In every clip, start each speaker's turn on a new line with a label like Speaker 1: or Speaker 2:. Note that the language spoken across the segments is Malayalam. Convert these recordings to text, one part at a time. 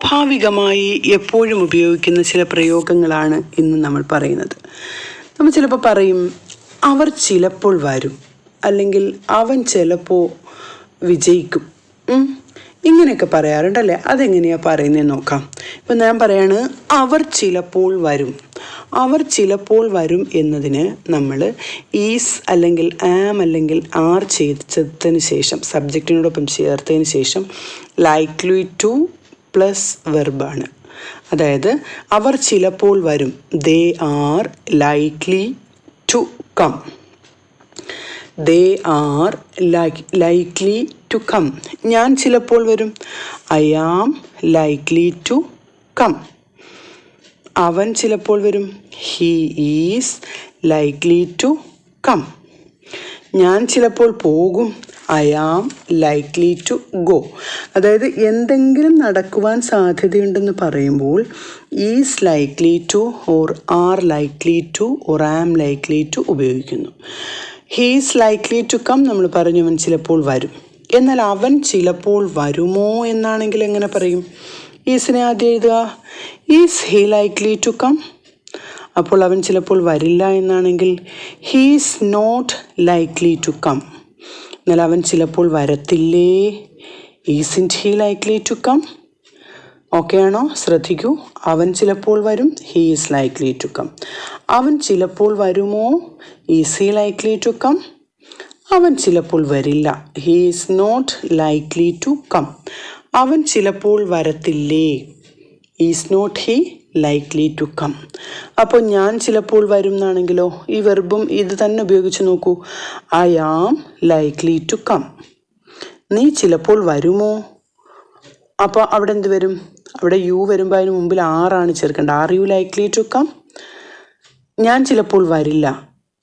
Speaker 1: സ്വാഭാവികമായി എപ്പോഴും ഉപയോഗിക്കുന്ന ചില പ്രയോഗങ്ങളാണ് ഇന്ന് നമ്മൾ പറയുന്നത്. നമ്മൾ ചിലപ്പോൾ പറയും അവർ ചിലപ്പോൾ വരും, അല്ലെങ്കിൽ അവൻ ചിലപ്പോൾ വിജയിക്കും. ഇങ്ങനെയൊക്കെ പറയാറുണ്ടല്ലേ? അതെങ്ങനെയാണ് പറയുന്നത് നോക്കാം. ഇപ്പം ഞാൻ പറയാണ് അവർ ചിലപ്പോൾ വരും. അവർ ചിലപ്പോൾ വരും എന്നതിന് നമ്മൾ ഈസ് അല്ലെങ്കിൽ ആം അല്ലെങ്കിൽ ആർ ചേർത്തതിന് ശേഷം, സബ്ജക്റ്റിനോടൊപ്പം ചേർത്തതിന് ശേഷം ലൈക്ലി ടു പ്ലസ് വെർബാണ്. അതായത് അവർ ചിലപ്പോൾ വരും, they are likely to come. They are likely to come. ഞാൻ ചിലപ്പോൾ വരും, I am likely to come. അവൻ ചിലപ്പോൾ വരും, he is likely to come. ഞാൻ ചിലപ്പോൾ പോകും, I am likely to go. അതായത് എന്തെങ്കിലും നടക്കുവാൻ സാധ്യതയുണ്ടെന്ന് പറയുമ്പോൾ is likely to or are likely to or am likely to ഉപയോഗിക്കുന്നു. ഹീസ് ലൈക്ലി ടു കം നമ്മൾ പറഞ്ഞു, അവൻ ചിലപ്പോൾ വരും. എന്നാൽ അവൻ ചിലപ്പോൾ വരുമോ എന്നാണെങ്കിൽ എങ്ങനെ പറയും? ഈസിനെ ആദ്യം എഴുതുക. Is he likely to come. അപ്പോൾ അവൻ ചിലപ്പോൾ വരില്ല എന്നാണെങ്കിൽ he's not likely to come. എന്നാൽ അവൻ ചിലപ്പോൾ വരത്തില്ലേ? Isn't he likely to come. Okay ആണോ? ശ്രദ്ധിക്കൂ. അവൻ ചിലപ്പോൾ വരും, he is likely to come. അവൻ ചിലപ്പോൾ വരുമോ? Is he likely to come. അവൻ ചിലപ്പോൾ വരില്ല, he is not likely to come. അവൻ ചിലപ്പോൾ വരത്തില്ലേ? Is not he likely to come. അപ്പോൾ ഞാൻ ചിലപ്പോൾ വരും എന്നാണെങ്കിലോ ഈ വെർബും ഇത് തന്നെ ഉപയോഗിച്ച് നോക്കൂ. I am likely to come. നീ ചിലപ്പോൾ വരുമോ? അപ്പോൾ അവിടെ എന്ത് വരും? അവിടെ യു വരുമ്പോൾ അതിന് മുമ്പിൽ ആറാണ് ചേർക്കേണ്ടത്. Are you likely to come? ഞാൻ ചിലപ്പോൾ വരില്ല,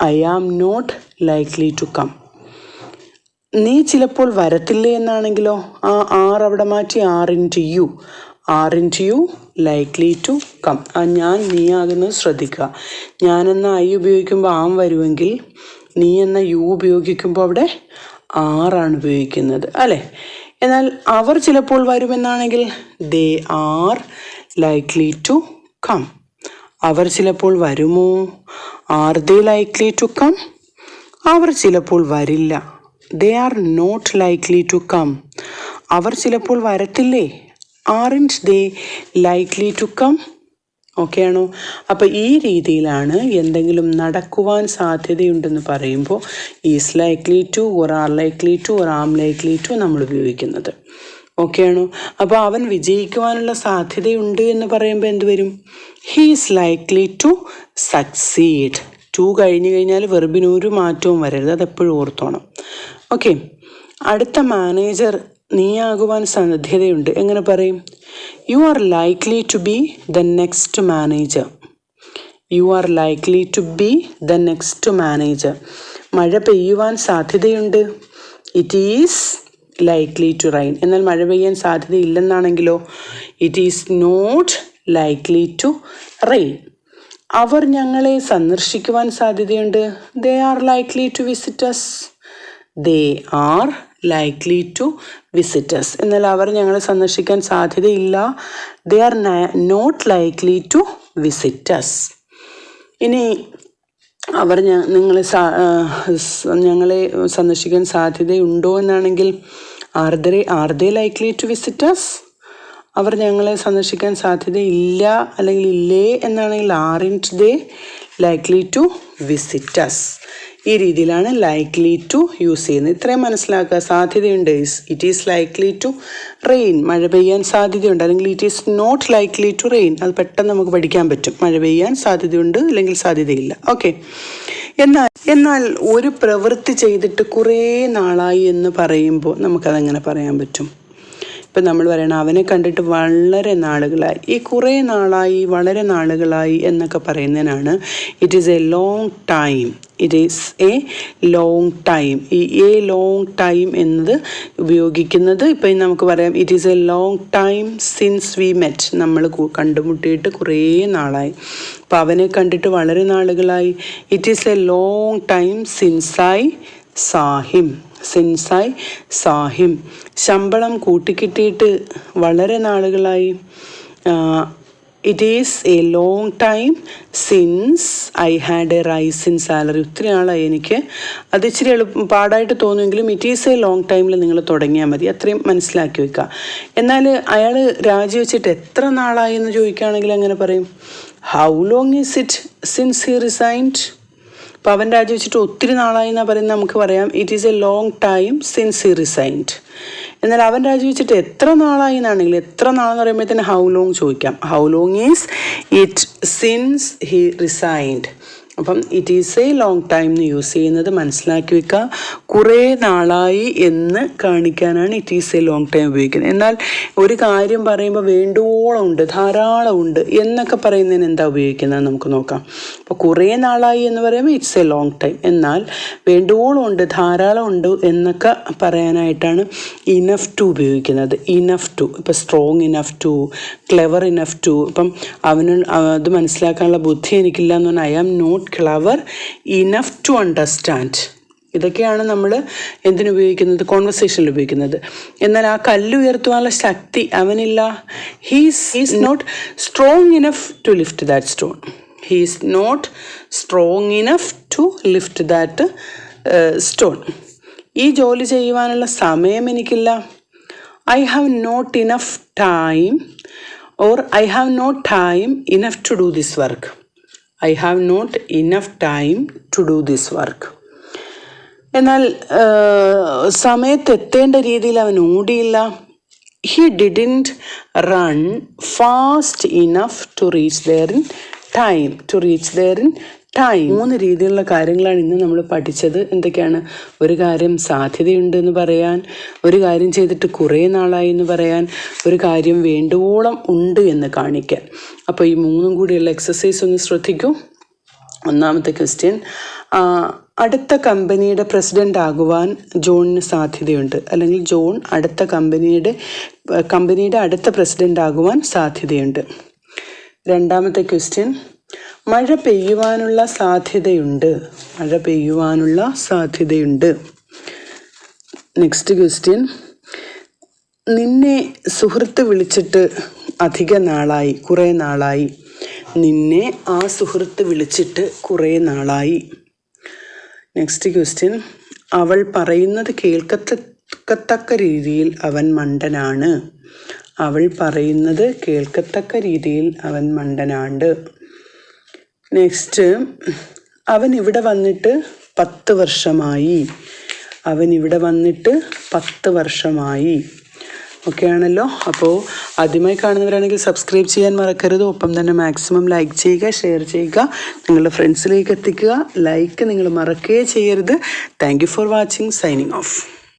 Speaker 1: I am not likely to come. നീ ചിലപ്പോൾ വരത്തില്ലേ എന്നാണെങ്കിലോ ആ ആർ അവിടെ മാറ്റി are into you. Are into you likely to come. ആ ഞാൻ നീ ആകുന്നത് ശ്രദ്ധിക്കുക. ഞാൻ എന്ന ഐ ഉപയോഗിക്കുമ്പോൾ ആം വരുമെങ്കിൽ നീ എന്ന യു ഉപയോഗിക്കുമ്പോൾ അവിടെ ആറാണ് ഉപയോഗിക്കുന്നത് അല്ലേ? എന്നാൽ അവർ ചിലപ്പോൾ വരുമെന്നാണെങ്കിൽ they are likely to come. അവർ ചിലപ്പോൾ വരുമോ? Are they likely to come. അവർ ചിലപ്പോൾ വരില്ല, they are not likely to come. അവർ ചിലപ്പോൾ വരത്തില്ലേ? Aren't they likely to come. Okay ആണോ? അപ്പോൾ ഈ രീതിയിലാണ് എന്തെങ്കിലും നടക്കുവാൻ സാധ്യതയുണ്ടെന്ന് പറയുമ്പോൾ is likely to or are likely to or am likely to നമ്മൾ ഉപയോഗിക്കുന്നത്. ഓക്കെ ആണോ? അപ്പോൾ അവൻ വിജയിക്കുവാനുള്ള സാധ്യതയുണ്ട് എന്ന് പറയുമ്പോൾ എന്ത് വരും? He's likely to succeed. To കഴിഞ്ഞ് കഴിഞ്ഞാൽ വെർബിന് ഒരു മാറ്റവും വരരുത്, അതെപ്പോഴും ഓർത്തോണം. ഓക്കെ. അടുത്ത മാനേജർ നീയാകുവാൻ സാധ്യതയുണ്ട്. എങ്ങനെ പറയും? You are likely to be the next manager. You are likely to be the next manager. മഴ പെയ്യുവാൻ സാധ്യതയുണ്ട്. It is likely to rain. എന്നാൽ മഴ പെയ്യാൻ സാധ്യതയില്ലെന്നാണെങ്കിലോ it is not likely to rain. അവർ ഞങ്ങളെ സന്ദർശിക്കുവാൻ സാധ്യതയുണ്ട്. They are likely to visit us. They are likely to visit us. എന്നാൽ അവർ ഞങ്ങളെ സന്ദർശിക്കാൻ സാധ്യതയില്ല. They are not likely to visit us. ഇനി അവർ ഞങ്ങളെ സന്ദർശിക്കാൻ സാധ്യതയുണ്ടോ എന്നാണെങ്കിൽ are they likely to visit us. അവർ ഞങ്ങളെ സന്ദർശിക്കാൻ സാധ്യതയില്ല അല്ലെങ്കിൽ ഇല്ലേ എന്നാണെങ്കിൽ aren't they likely to visit us. ഈ രീതിയിലാണ് ലൈക്ലി ടു യൂസ് ചെയ്യുന്നത്. ഇത്രയും മനസ്സിലാക്കുക. സാധ്യതയുണ്ട്, it is likely to rain. മഴ പെയ്യാൻ സാധ്യതയുണ്ട്, അല്ലെങ്കിൽ it is not likely to rain. അത് പെട്ടെന്ന് നമുക്ക് പഠിക്കാൻ പറ്റും. മഴ പെയ്യാൻ സാധ്യതയുണ്ട് അല്ലെങ്കിൽ സാധ്യതയില്ല. ഓക്കെ. എന്നാൽ ഒരു പ്രവൃത്തി ചെയ്തിട്ട് കുറേ നാളായി എന്ന് പറയുമ്പോൾ നമുക്കതെങ്ങനെ പറയാൻ പറ്റും? ഇപ്പം നമ്മൾ പറയണം അവനെ കണ്ടിട്ട് വളരെ നാളുകളായി. ഈ കുറേ നാളായി, വളരെ നാളുകളായി എന്നൊക്കെ പറയുന്നതിനാണ് it is a long time. It is a long time. ഈ എ ലോങ് ടൈം എന്നത് ഉപയോഗിക്കുന്നത് ഇപ്പം നമുക്ക് പറയാം it is a long time since we met. നമ്മൾ കണ്ടുമുട്ടിയിട്ട് കുറേ നാളായി. അപ്പം അവനെ കണ്ടിട്ട് വളരെ നാളുകളായി. It is a long time since I saw him. Since I saw him. ശമ്പളം കൂട്ടിക്കിട്ടിയിട്ട് വളരെ നാളുകളായി. It is a long time since I had a rise in salary. ഒത്തിരി നാളായി എനിക്ക്. അത് ഇച്ചിരി പാടായിട്ട് തോന്നുമെങ്കിലും ഇറ്റ് ഈസ് എ ലോങ് ടൈമിൽ നിങ്ങൾ തുടങ്ങിയാൽ മതി. അത്രയും മനസ്സിലാക്കി വെക്കുക. എന്നാൽ അയാൾ രാജിവെച്ചിട്ട് എത്ര നാളായി എന്ന് ചോദിക്കുകയാണെങ്കിൽ അങ്ങനെ പറയും, how long is it since he resigned. അപ്പോൾ അവൻ രാജിവെച്ചിട്ട് ഒത്തിരി നാളായി എന്നാണ് പറയുന്നത്. നമുക്ക് പറയാം it is a long time since he resigned. എന്നാൽ അവൻ രാജിവെച്ചിട്ട് എത്ര നാളായി എന്നാണെങ്കിൽ എത്ര നാളെന്ന് പറയുമ്പോഴത്തേന് ഹൗ ലോങ് ചോദിക്കാം. How long is it since he resigned. അപ്പം it is a long time എന്ന് യൂസ് ചെയ്യുന്നത് മനസ്സിലാക്കി വെക്കുക. കുറേ നാളായി എന്ന് കാണിക്കാനാണ് it is a long time ഉപയോഗിക്കുന്നത്. എന്നാൽ ഒരു കാര്യം പറയുമ്പോൾ വേണ്ടുവോളം ഉണ്ട്, ധാരാളം ഉണ്ട് എന്നൊക്കെ പറയുന്നതിന് എന്താ ഉപയോഗിക്കുന്നത് നമുക്ക് നോക്കാം. അപ്പോൾ കുറേ നാളായി എന്ന് പറയുമ്പോൾ ഇറ്റ്സ് എ ലോങ് ടൈം. എന്നാൽ വേണ്ടുവോളം ഉണ്ട്, ധാരാളം ഉണ്ട് എന്നൊക്കെ പറയാനായിട്ടാണ് ഇനഫ് ടു ഉപയോഗിക്കുന്നത്. Enough to. ഇപ്പോൾ strong enough to, clever enough to. ഇപ്പം അവന് അത് മനസ്സിലാക്കാനുള്ള ബുദ്ധി എനിക്കില്ല എന്ന് പറഞ്ഞാൽ I am not clever enough to understand. ഇതൊക്കെയാണ് നമ്മൾ എന്തിനുപയോഗിക്കുന്നത്? കോൺവെർസേഷനിൽ ഉപയോഗിക്കുന്നത്. എന്നാൽ ആ കല്ല് ഉയർത്തുവാനുള്ള ശക്തി അവനില്ല. He's not strong enough to lift that stone. He's not strong enough to lift that stone. ഈ ജോലി ചെയ്യുവാനുള്ള സമയം എനിക്കില്ല. I have not enough time or I have not time enough to do this work. I have not enough time to do this work. എന്നാൽ സമയത്ത് എത്തേണ്ട രീതിയിൽ അവൻ ഓടിയില്ല. He didn't run fast enough to reach there in time. മൂന്ന് രീതിയിലുള്ള കാര്യങ്ങളാണ് ഇന്ന് നമ്മൾ പഠിച്ചത്. എന്തൊക്കെയാണ്? ഒരു കാര്യം സാധ്യതയുണ്ട് എന്ന് പറയാൻ, ഒരു കാര്യം ചെയ്തിട്ട് കുറേ നാളായി എന്ന് പറയാൻ, ഒരു കാര്യം വേണ്ടുവോളം ഉണ്ട് എന്ന് കാണിക്കാൻ. അപ്പോൾ ഈ മൂന്നും കൂടിയുള്ള എക്സസൈസ് ഒന്ന് ശ്രദ്ധിക്കൂ. ഒന്നാമത്തെ ക്വസ്റ്റ്യൻ, അടുത്ത കമ്പനിയുടെ പ്രസിഡൻ്റ് ആകുവാൻ ജോണിന് സാധ്യതയുണ്ട്. അല്ലെങ്കിൽ ജോൺ അടുത്ത കമ്പനിയുടെ അടുത്ത പ്രസിഡൻ്റ് ആകുവാൻ സാധ്യതയുണ്ട്. രണ്ടാമത്തെ ക്വസ്റ്റ്യൻ, മഴ പെയ്യുവാനുള്ള സാധ്യതയുണ്ട്. നെക്സ്റ്റ് ക്വസ്റ്റ്യൻ, നിന്നെ സുഹൃത്ത് വിളിച്ചിട്ട് കുറേ നാളായി. നിന്നെ ആ സുഹൃത്ത് വിളിച്ചിട്ട് കുറേ നാളായി. നെക്സ്റ്റ് ക്വസ്റ്റ്യൻ, അവൾ പറയുന്നത് കേൾക്കത്തക്ക രീതിയിൽ അവൻ മണ്ടനാണ്. നെക്സ്റ്റ്, അവൻ ഇവിടെ വന്നിട്ട് 10 വർഷമായി. ഓക്കെ ആണല്ലോ. അപ്പോൾ ആദ്യമായി കാണുന്നവരാണെങ്കിൽ സബ്സ്ക്രൈബ് ചെയ്യാൻ മറക്കരുത്. ഒപ്പം തന്നെ മാക്സിമം ലൈക്ക് ചെയ്യുക, ഷെയർ ചെയ്യുക, നിങ്ങളുടെ ഫ്രണ്ട്സിലേക്ക് എത്തിക്കുക. ലൈക്ക് നിങ്ങൾ മറക്കുകയേ ചെയ്യരുത്. Thank you for watching. Signing off.